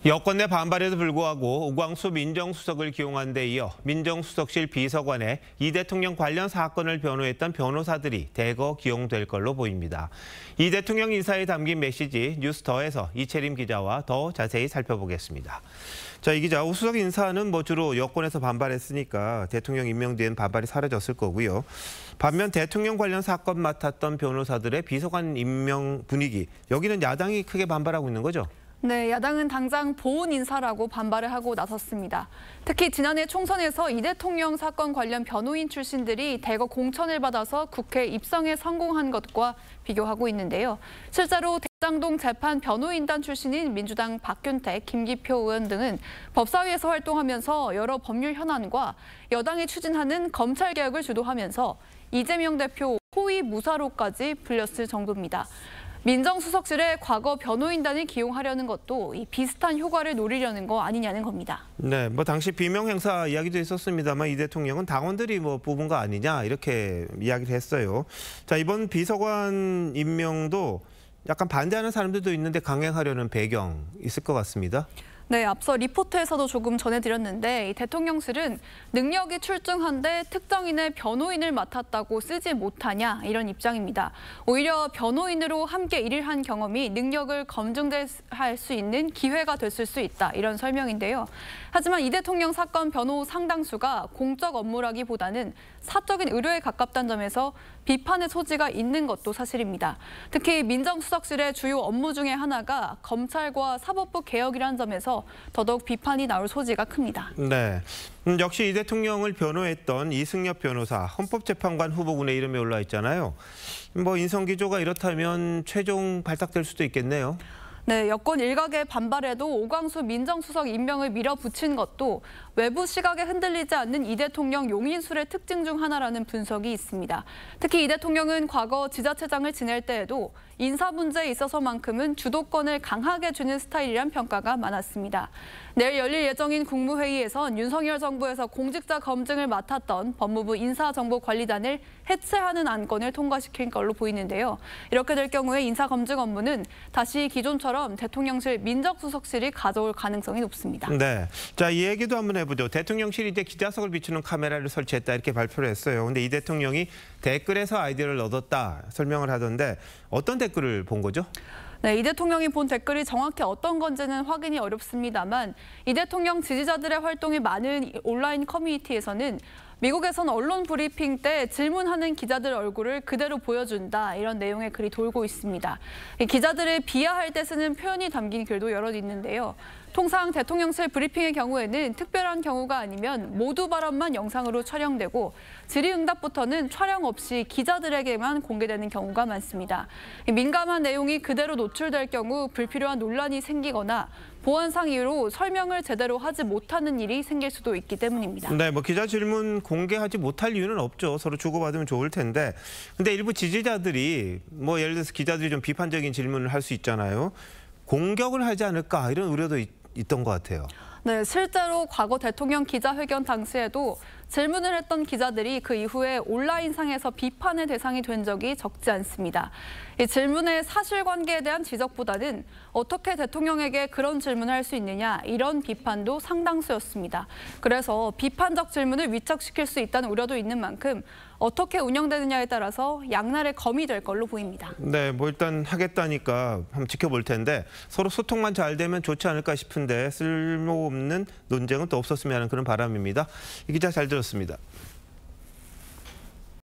여권 내 반발에도 불구하고 우광수 민정수석을 기용한 데 이어 민정수석실 비서관에 이 대통령 관련 사건을 변호했던 변호사들이 대거 기용될 걸로 보입니다. 이 대통령 인사에 담긴 메시지 뉴스더에서 이채림 기자와 더 자세히 살펴보겠습니다. 자, 이 기자, 우수석 인사는 주로 여권에서 반발했으니까 대통령 임명 뒤엔 반발이 사라졌을 거고요. 반면 대통령 관련 사건 맡았던 변호사들의 비서관 임명 분위기, 여기는 야당이 크게 반발하고 있는 거죠? 네, 야당은 당장 보훈 인사라고 반발을 하고 나섰습니다. 특히 지난해 총선에서 이 대통령 사건 관련 변호인 출신들이 대거 공천을 받아서 국회 입성에 성공한 것과 비교하고 있는데요. 실제로 대장동 재판 변호인단 출신인 민주당 박균택, 김기표 의원 등은 법사위에서 활동하면서 여러 법률 현안과 여당이 추진하는 검찰개혁을 주도하면서 이재명 대표 호위 무사로까지 불렸을 정도입니다. 민정수석실에 과거 변호인단을 기용하려는 것도 이 비슷한 효과를 노리려는 거 아니냐는 겁니다. 네, 당시 비명 행사 이야기도 있었습니다만 이 대통령은 당원들이 뽑은 거 아니냐 이렇게 이야기를 했어요. 자, 이번 비서관 임명도 약간 반대하는 사람들도 있는데 강행하려는 배경 있을 것 같습니다. 네, 앞서 리포트에서도 조금 전해드렸는데 이 대통령실은 능력이 출중한데 특정인의 변호인을 맡았다고 쓰지 못하냐 이런 입장입니다. 오히려 변호인으로 함께 일을 한 경험이 능력을 검증할 수 있는 기회가 됐을 수 있다 이런 설명인데요. 하지만 이 대통령 사건 변호 상당수가 공적 업무라기보다는 사적인 의료에 가깝다는 점에서 비판의 소지가 있는 것도 사실입니다. 특히 민정수석실의 주요 업무 중에 하나가 검찰과 사법부 개혁이라는 점에서 더더욱 비판이 나올 소지가 큽니다. 네, 역시 이 대통령을 변호했던 이승엽 변호사, 헌법재판관 후보군에 이름이 올라 있잖아요. 인선 기조가 이렇다면 최종 발탁될 수도 있겠네요. 네, 여권 일각의 반발에도 오광수 민정수석 임명을 밀어붙인 것도 외부 시각에 흔들리지 않는 이 대통령 용인술의 특징 중 하나라는 분석이 있습니다. 특히 이 대통령은 과거 지자체장을 지낼 때에도 인사 문제에 있어서만큼은 주도권을 강하게 주는 스타일이란 평가가 많았습니다. 내일 열릴 예정인 국무회의에선 윤석열 정부에서 공직자 검증을 맡았던 법무부 인사정보관리단을 해체하는 안건을 통과시킬 걸로 보이는데요. 이렇게 될 경우에 인사검증 업무는 다시 기존처럼 대통령실 민정수석실이 가져올 가능성이 높습니다. 네, 자, 이 얘기도 한번 해보죠. 대통령실이 이제 기자석을 비추는 카메라를 설치했다 이렇게 발표를 했어요. 근데 이 대통령이 댓글에서 아이디어를 얻었다 설명을 하던데 어떤 댓글을 본 거죠? 네, 이 대통령이 본 댓글이 정확히 어떤 건지는 확인이 어렵습니다만 이 대통령 지지자들의 활동이 많은 온라인 커뮤니티에서는 미국에선 언론 브리핑 때 질문하는 기자들 얼굴을 그대로 보여준다 이런 내용의 글이 돌고 있습니다. 기자들을 비하할 때 쓰는 표현이 담긴 글도 여럿 있는데요. 통상 대통령실 브리핑의 경우에는 특별한 경우가 아니면 모두 발언만 영상으로 촬영되고 질의응답부터는 촬영 없이 기자들에게만 공개되는 경우가 많습니다. 민감한 내용이 그대로 노출될 경우 불필요한 논란이 생기거나 보안상 이유로 설명을 제대로 하지 못하는 일이 생길 수도 있기 때문입니다. 네, 기자 질문 공개하지 못할 이유는 없죠. 서로 주고받으면 좋을 텐데. 근데 일부 지지자들이 예를 들어서 기자들이 좀 비판적인 질문을 할 수 있잖아요. 공격을 하지 않을까 이런 우려도 있던 것 같아요. 네, 실제로 과거 대통령 기자회견 당시에도 질문을 했던 기자들이 그 이후에 온라인상에서 비판의 대상이 된 적이 적지 않습니다. 이 질문의 사실관계에 대한 지적보다는 어떻게 대통령에게 그런 질문을 할 수 있느냐 이런 비판도 상당수였습니다. 그래서 비판적 질문을 위축시킬 수 있다는 우려도 있는 만큼 어떻게 운영되느냐에 따라서 양날의 검이 될 걸로 보입니다. 네, 일단 하겠다니까 한번 지켜볼 텐데 서로 소통만 잘 되면 좋지 않을까 싶은데 쓸모없는 논쟁은 또 없었으면 하는 그런 바람입니다. 이 기자 잘 들었습니다.